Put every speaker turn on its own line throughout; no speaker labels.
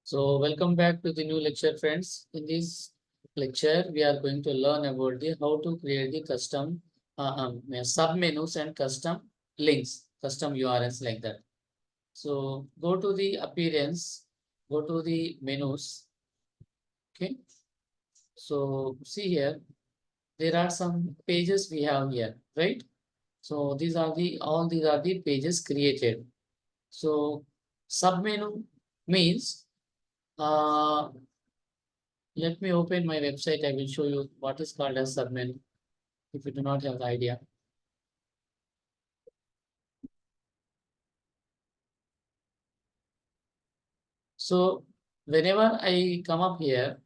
So welcome back to the new lecture, friends. In this lecture, we are going to learn about the how to create the custom submenus and custom links, custom URLs like that. So go to the appearance, go to the menus. Okay. So see here, there are some pages we have here, right? So these are the pages created. So submenu means uh, let me open my website. I will show you what is called as submenu if you do not have the idea. So whenever I come up here,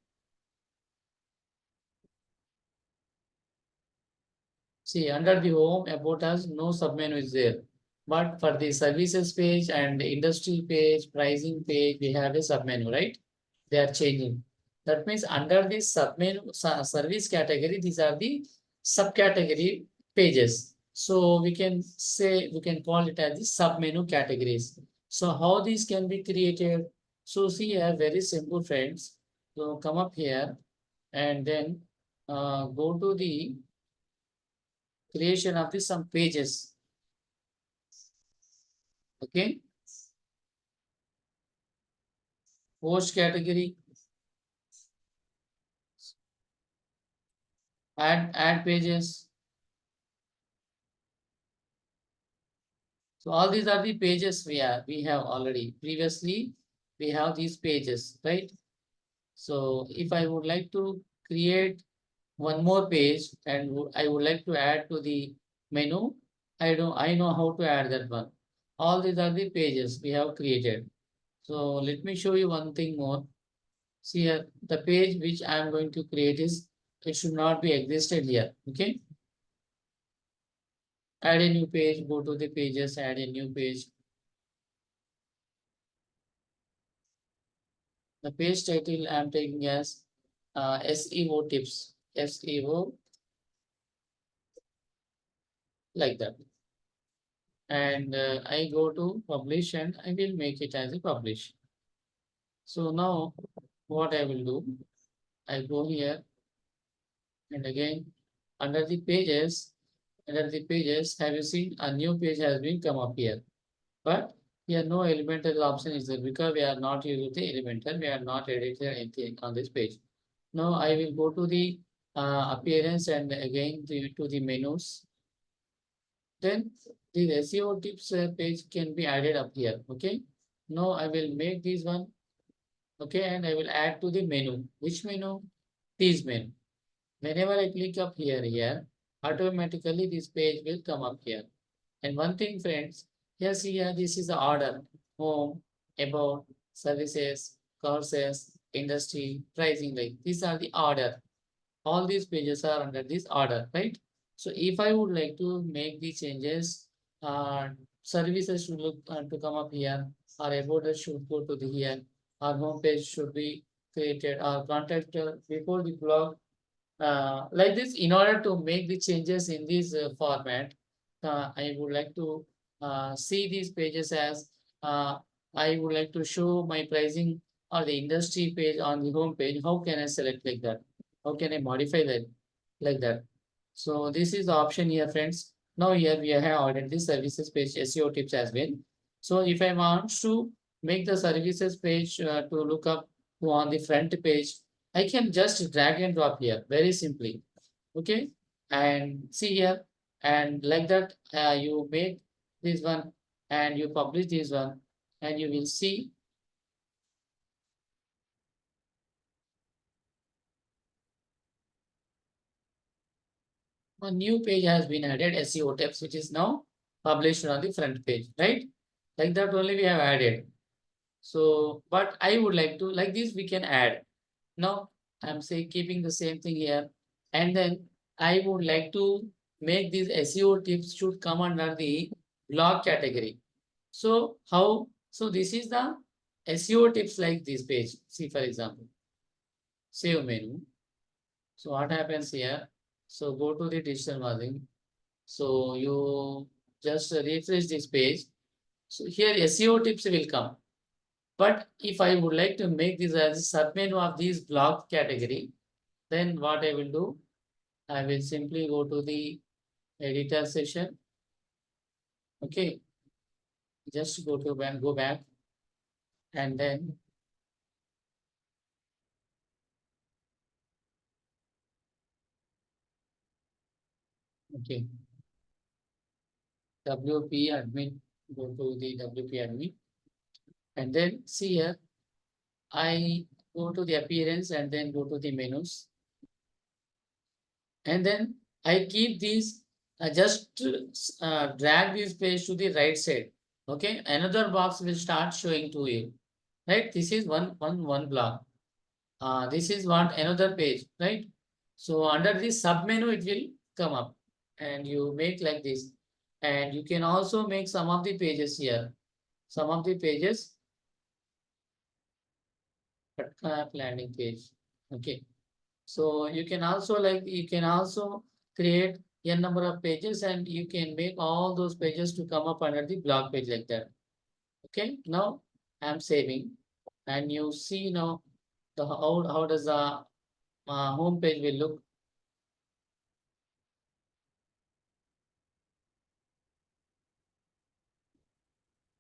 see under the home about us, no submenu is there. But for the services page and the industry page, pricing page, we have a submenu, right? They are changing. That means under this submenu service category, these are the subcategory pages. So we can say, we can call it as the submenu categories. So how these can be created? So see here, very simple, friends. So come up here and then go to the creation of the some pages. Okay, post category, add pages. So all these are the pages we have already. Previously, we have these pages, right? So if I would like to create one more page and I would like to add to the menu, I know how to add that one. All these are the pages we have created. So let me show you one thing more. See here, the page which I am going to create is, it should not be existed here. Okay. Add a new page, go to the pages, add a new page. The page title I am taking as SEO tips, SEO like that. And I go to publish and I will make it as a publish. So now what I will do, I go here and again under the pages, have you seen a new page has been come up here? But here no elemental option is there because we are not using the elemental, we are not editing anything on this page. Now I will go to the appearance and again to the menus. Then the SEO tips page can be added up here. Okay. Now I will make this one. Okay, and I will add to the menu. Which menu? This menu. Whenever I click up here, automatically this page will come up here. And one thing, friends, here see here, this is the order. Home, about, services, courses, industry, pricing, like these are the order. All these pages are under this order, right? So if I would like to make the changes, uh, services should look to come up here, or about us should go to the here, our home page should be created, our contact before the blog, like this. In order to make the changes in this format, I would like to see these pages as I would like to show my pricing or the industry page on the home page. How can I select like that? How can I modify that like that? So this is the option here, friends. Now here we have added the services page SEO tips as well. So if I want to make the services page to look up to on the front page, I can just drag and drop here very simply. Okay. And see here, and like that, you make this one and you publish this one, and you will see a new page has been added, SEO tips, which is now published on the front page, right? Like that only we have added. So, but I would like to, like this, we can add. Now, I'm saying keeping the same thing here. And then I would like to make these SEO tips should come under the blog category. So how, so this is the SEO tips like this page. See, for example, save menu. So what happens here? So go to the digital marketing. So you just refresh this page. So here SEO tips will come. But if I would like to make this as a submenu of these block category, then what I will do, I will simply go to the editor session. Okay, just go back, and then okay, WP admin, go to the WP admin, and then see here, I go to the appearance and then go to the menus, and then I keep these, just drag this page to the right side. Okay, another box will start showing to you, right? This is one block. This is what another page, right? So under this submenu, it will come up, and you make like this, and you can also make some of the pages here. Some of the pages, landing page. Okay. So you can also create n number of pages, and you can make all those pages to come up under the blog page like that. Okay, now I'm saving, and you see now the how does the home page will look.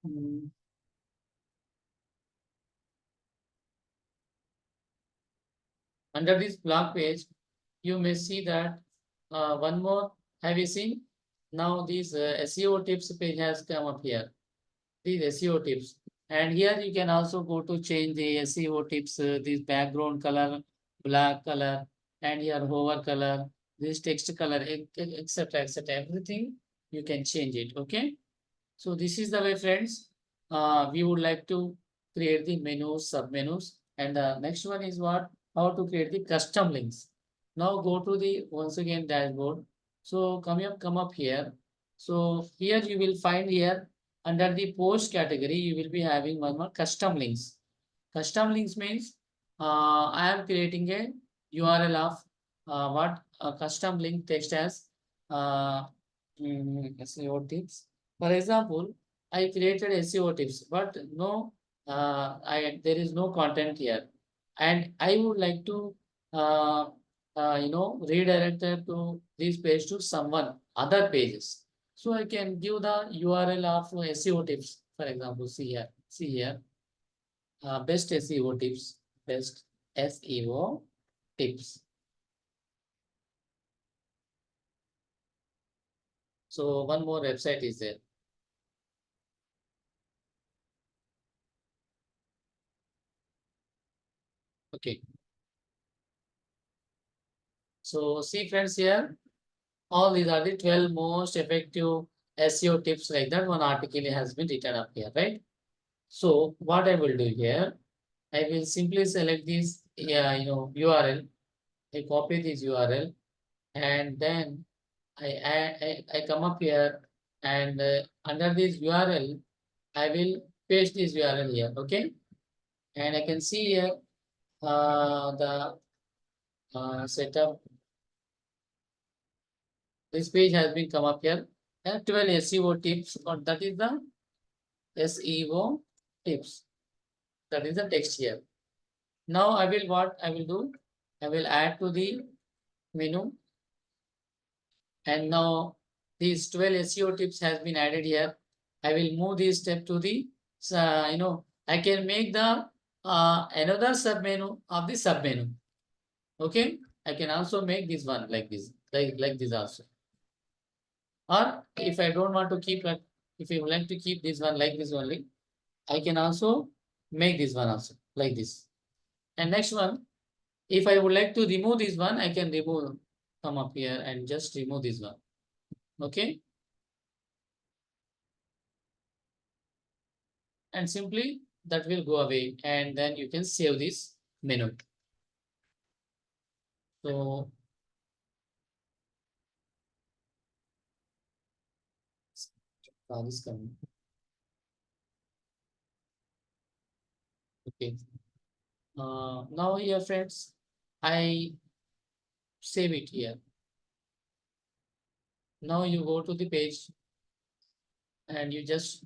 Mm, Under this blog page, you may see that one more. Have you seen? Now this SEO tips page has come up here. These SEO tips. And here you can also go to change the SEO tips, this background color, black color, and here hover color, this text color, etc. etc. Everything you can change it. Okay. So this is the way, friends. We would like to create the menus, submenus, and the next one is what? How to create the custom links. Now go to the once again dashboard. So come up here. So here you will find here under the post category, you will be having one more custom links. Custom links means I am creating a URL of what a custom link text as SEO tips. For example, I created SEO tips, but no, there is no content here, and I would like to uh, redirect it to this page to someone other pages. So I can give the URL of SEO tips. For example, see here, best SEO tips, best SEO tips. So one more website is there. Okay. So see, friends, here all these are the 12 most effective SEO tips, like that one article has been written up here, right? So what I will do here, I will simply select this URL. I copy this URL, and then I come up here, and under this URL, I will paste this URL here. Okay, and I can see here the setup. This page has been come up here. 12 SEO tips, or that is the SEO tips. That is the text here. Now I will what I will do? I will add to the menu, and now these 12 SEO tips has been added here. I will move this step to the I can make the another submenu of the submenu. Okay, I can also make this one like this, like this also. Or if I don't want to keep that, if you would like to keep this one like this only, I can also make this one also like this. And next one, if I would like to remove this one, I can remove, come up here and just remove this one. Okay. And simply that will go away, and then you can save this menu. So this coming. Okay. Now here, friends, I save it here. Now you go to the page, and you just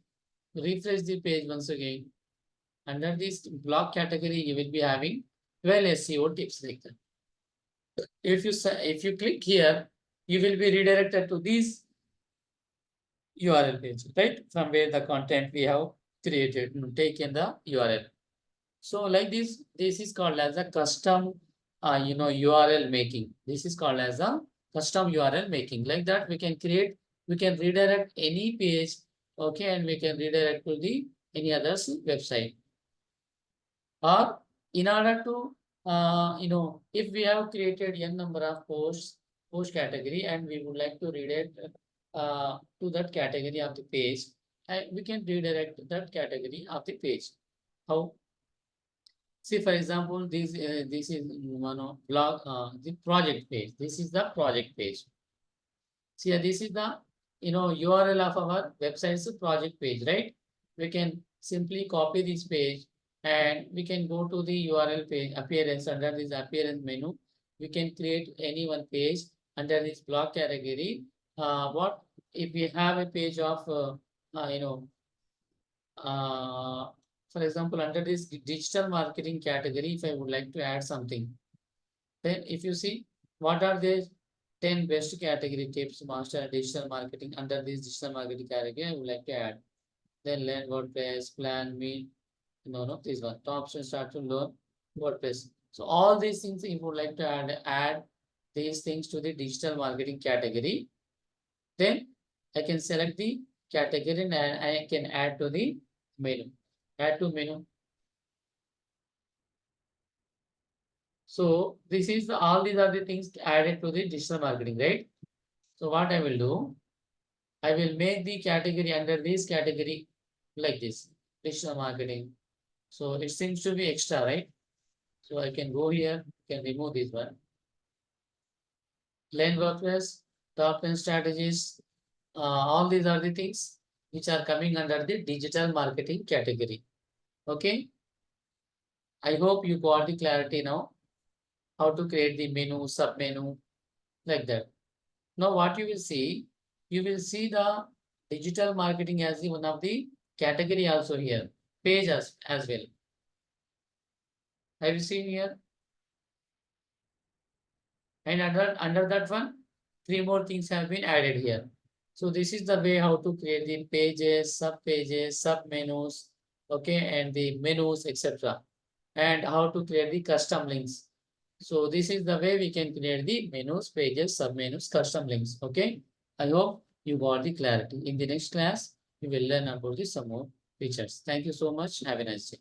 refresh the page once again. Under this blog category, you will be having 12 SEO tips like that. If you click here, you will be redirected to this URL page, right? From where the content we have created, taken the URL. So like this is called as a custom, URL making. This is called as a custom URL making. Like that, we can redirect any page, okay, and we can redirect to the any other's website. Or in order to, if we have created n number of post category, and we would like to redirect to that category of the page, and we can redirect that category of the page. How? See, for example, this is blog, the project page. This is the project page. See, this is the URL of our website's project page, right? We can simply copy this page and we can go to the URL page appearance. Under this appearance menu, we can create any one page under this blog category. What if we have a page of for example, under this digital marketing category, if I would like to add something, then if you see what are the 10 best category tips master digital marketing, under this digital marketing category, I would like to add. Then learn WordPress, plan, meet, no, this one. Top option start to learn WordPress. So all these things, if you would like to add these things to the digital marketing category, then I can select the category and I can add to the menu. Add to menu. So this is all these are the things added to the digital marketing, right? So what I will do, I will make the category under this category like this, digital marketing. So it seems to be extra, right? So I can go here, can remove this one. Learn WordPress, top 10 strategies. All these are the things which are coming under the digital marketing category. Okay. I hope you got the clarity now. How to create the menu, sub menu, like that. Now what you will see the digital marketing as the one of the category also here, page as well. Have you seen here? And under that one, 3 more things have been added here. So this is the way how to create the pages, sub menus, okay, and the menus, etc. And how to create the custom links. So this is the way we can create the menus, pages, sub menus, custom links. Okay. I hope you got the clarity. In the next class, we will learn about the some more features. Thank you so much. Have a nice day.